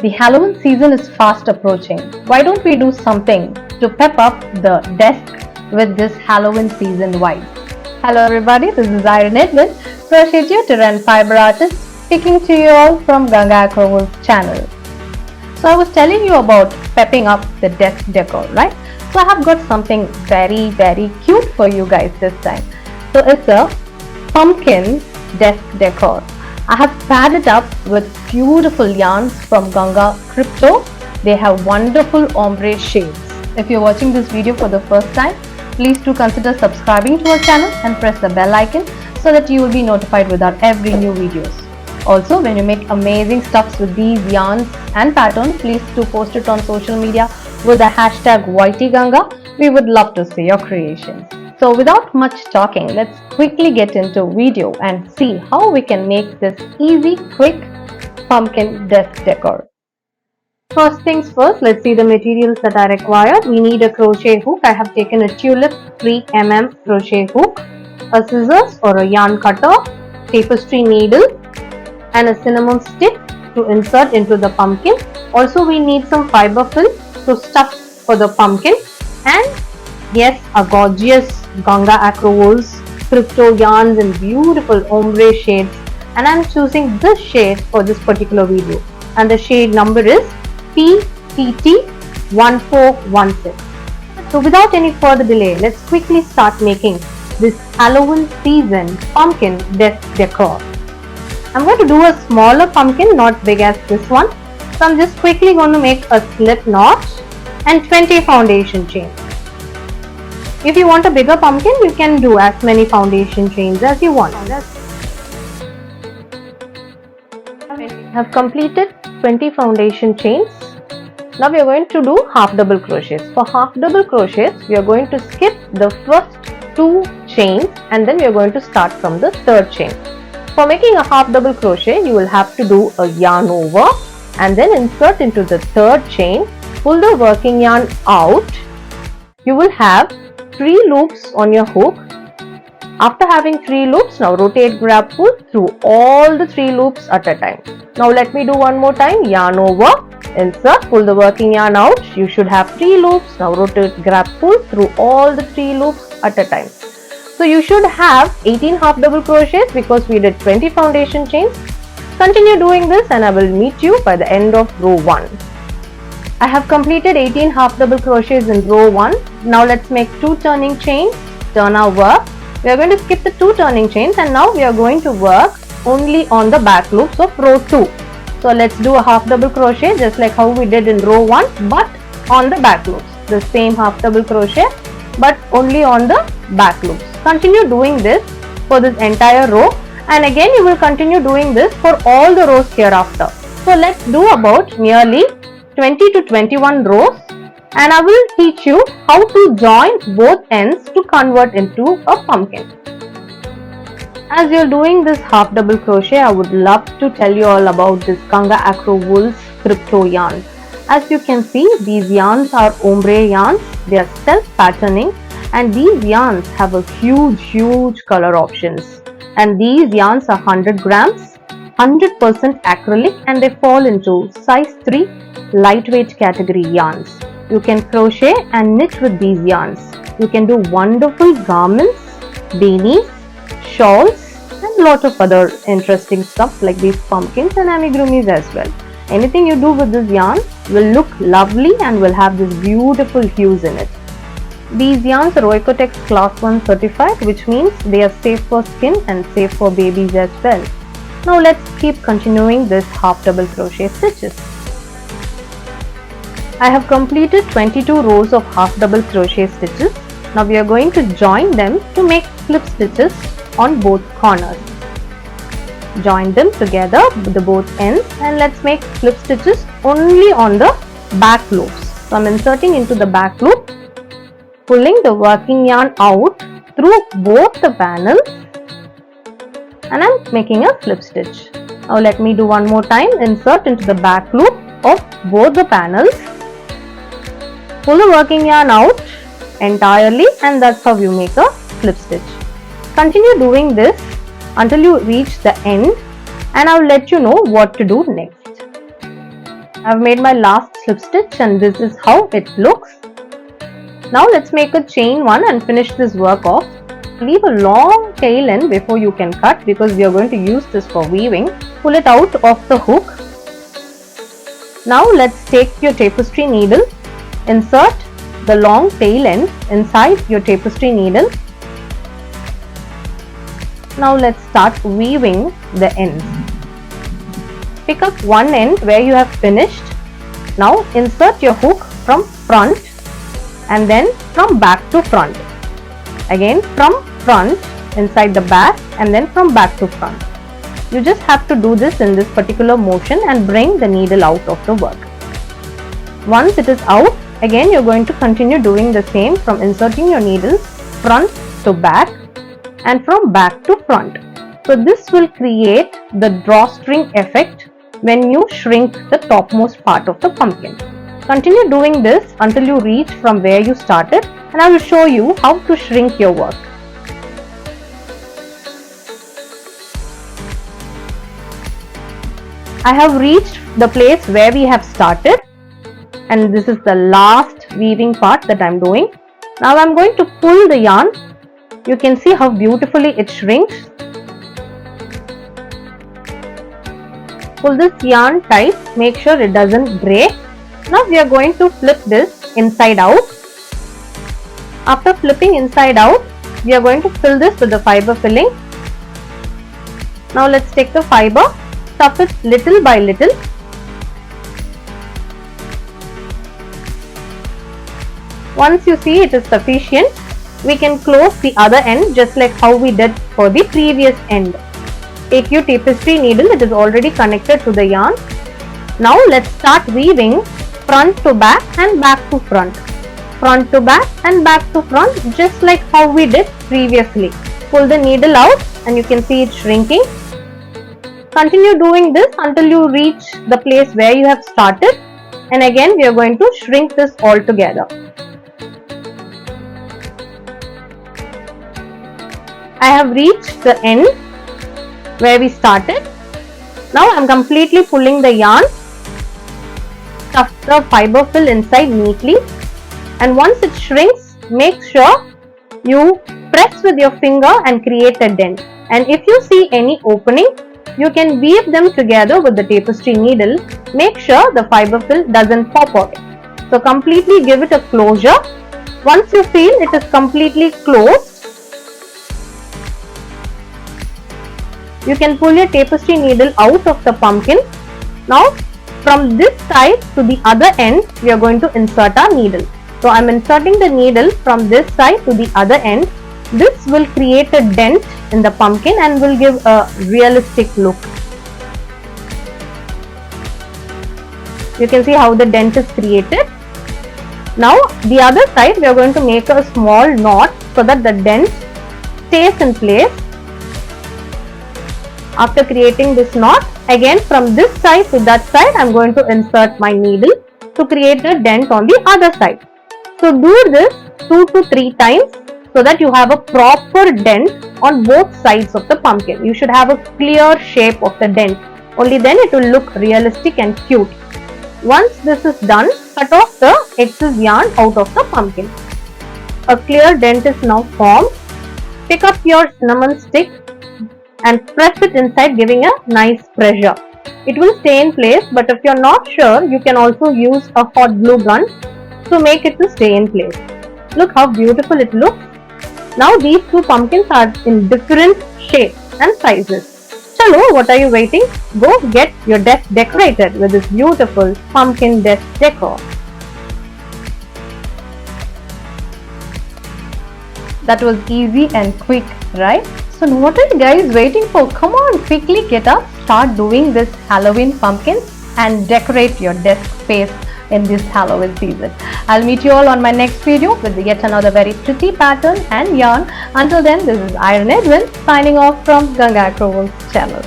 The Halloween season is fast approaching. Why don't we do something to pep up the desk with this Halloween season vibe? Hello everybody, this is Irene Edwin, crochet tutor and fiber artist, speaking to you all from Ganga Acrowools channel. So I was telling you about pepping up the desk decor, right? So I have got something very cute for you guys this time. So it's a pumpkin desk decor. I have paired it up with beautiful yarns from Ganga Acrowools. They have wonderful ombre shades. If you're watching this video for the first time, please do consider subscribing to our channel and press the bell icon so that you will be notified with our every new videos. Also, when you make amazing stuffs with these yarns and patterns, please do post it on social media with the hashtag YTGanga. We would love to see your creations. So without much talking, let's quickly get into video and see how we can make this easy, quick pumpkin desk decor. First things first, let's see the materials that are required. We need a crochet hook. I have taken a tulip 3mm crochet hook, a scissors or a yarn cutter, tapestry needle and a cinnamon stick to insert into the pumpkin. Also we need some fiber fill to stuff for the pumpkin, and yes, a gorgeous Ganga Acrowools crypto yarns in beautiful ombre shades, and I am choosing this shade for this particular video, and the shade number is PPT1416. So without any further delay, let's quickly start making this Halloween season pumpkin desk decor. I'm going to do a smaller pumpkin, not big as this one. So I'm just quickly going to make a slip knot and 20 foundation chains. If you want a bigger pumpkin, you can do as many foundation chains as you want. I have completed 20 foundation chains. Now we are going to do half double crochets. For half double crochets, we are going to skip the first 2 chains and then we are going to start from the third chain. For making a half double crochet, you will have to do a yarn over and then insert into the third chain, pull the working yarn out. You will have 3 loops on your hook. After having 3 loops, now rotate, grab, pull through all the 3 loops at a time. Now let me do one more time. Yarn over, insert, pull the working yarn out. You should have 3 loops. Now rotate, grab, pull through all the 3 loops at a time. So you should have 18 half double crochets because we did 20 foundation chains. Continue doing this and I will meet you by the end of row 1. I have completed 18 half double crochets in row 1. Now let's make 2 turning chains, turn our work. We are going to skip the 2 turning chains and now we are going to work only on the back loops of row 2. So let's do a half double crochet just like how we did in row 1 but on the back loops. The same half double crochet but only on the back loops. Continue doing this for this entire row and again you will continue doing this for all the rows hereafter. So let's do about nearly 20 to 21 rows and I will teach you how to join both ends to convert into a pumpkin. As you are doing this half double crochet, I would love to tell you all about this Ganga Acrowools crypto yarn. As you can see, these yarns are ombre yarns. They are self-patterning and these yarns have a huge color options. And these yarns are 100 grams, 100% acrylic and they fall into size 3 lightweight category yarns. You can crochet and knit with these yarns. You can do wonderful garments, beanies, shawls and lot of other interesting stuff like these pumpkins and amigurumis as well. Anything you do with this yarn will look lovely and will have this beautiful hues in it. These yarns are Oikotex class 1 certified, which means they are safe for skin and safe for babies as well. Now let's keep continuing this half double crochet stitches. I have completed 22 rows of half double crochet stitches. Now we are going to join them to make slip stitches on both corners. Join them together with the both ends and let's make slip stitches only on the back loops. So I'm inserting into the back loop, pulling the working yarn out through both the panels and I'm making a slip stitch. Now let me do one more time. Insert into the back loop of both the panels, pull the working yarn out entirely and that's how you make a slip stitch. Continue doing this until you reach the end and I'll let you know what to do next. I've made my last slip stitch and this is how it looks. Now let's make a chain one and finish this work off. Leave a long tail end before you can cut because we are going to use this for weaving. Pull it out of the hook. Now let's take your tapestry needle, insert the long tail end inside your tapestry needle. Now let's start weaving the ends. Pick up one end where you have finished. Now insert your hook from front and then from back to front. Again from front inside the back and then from back to front. You just have to do this in this particular motion and bring the needle out of the work. Once it is out, again you're going to continue doing the same from inserting your needles front to back and from back to front. So this will create the drawstring effect when you shrink the topmost part of the pumpkin. Continue doing this until you reach from where you started, and I will show you how to shrink your work. I have reached the place where we have started, and this is the last weaving part that I am doing. Now I am going to pull the yarn. You can see how beautifully it shrinks. Pull this yarn tight, make sure it doesn't break. Now we are going to flip this inside out. After flipping inside out, we are going to fill this with the fiber filling. Now let's take the fiber, stuff it little by little. Once you see it is sufficient, we can close the other end just like how we did for the previous end. Take your tapestry needle that is already connected to the yarn. Now let's start weaving front to back and back to front. Front to back and back to front just like how we did previously. Pull the needle out and you can see it shrinking. Continue doing this until you reach the place where you have started, and again we are going to shrink this all together. I have reached the end where we started. Now I am completely pulling the yarn, stuff the fiber fill inside neatly, and once it shrinks, make sure you press with your finger and create a dent. And if you see any opening, you can weave them together with the tapestry needle. Make sure the fiber fill doesn't pop out. So completely give it a closure. Once you feel it is completely closed, you can pull your tapestry needle out of the pumpkin. Now from this side to the other end, we are going to insert our needle. So I am inserting the needle from this side to the other end. This will create a dent in the pumpkin and will give a realistic look. You can see how the dent is created. Now the other side we are going to make a small knot so that the dent stays in place. After creating this knot, again from this side to that side I am going to insert my needle to create a dent on the other side. So do this 2 to 3 times so that you have a proper dent on both sides of the pumpkin. You should have a clear shape of the dent. Only then it will look realistic and cute. Once this is done, cut off the excess yarn out of the pumpkin. A clear dent is now formed. Pick up your cinnamon stick and press it inside, giving a nice pressure. It will stay in place, but if you are not sure, you can also use a hot glue gun to make it to stay in place. Look how beautiful it looks. Now these two pumpkins are in different shapes and sizes. Chalo, what are you waiting? Go get your desk decorated with this beautiful pumpkin desk decor. That was easy and quick, right? So what are you guys waiting for? Come on, quickly get up, start doing this Halloween pumpkin and decorate your desk space in this Halloween season. I'll meet you all on my next video with yet another very pretty pattern and yarn. Until then, this is Iron Edwin signing off from Ganga Acrowools channel.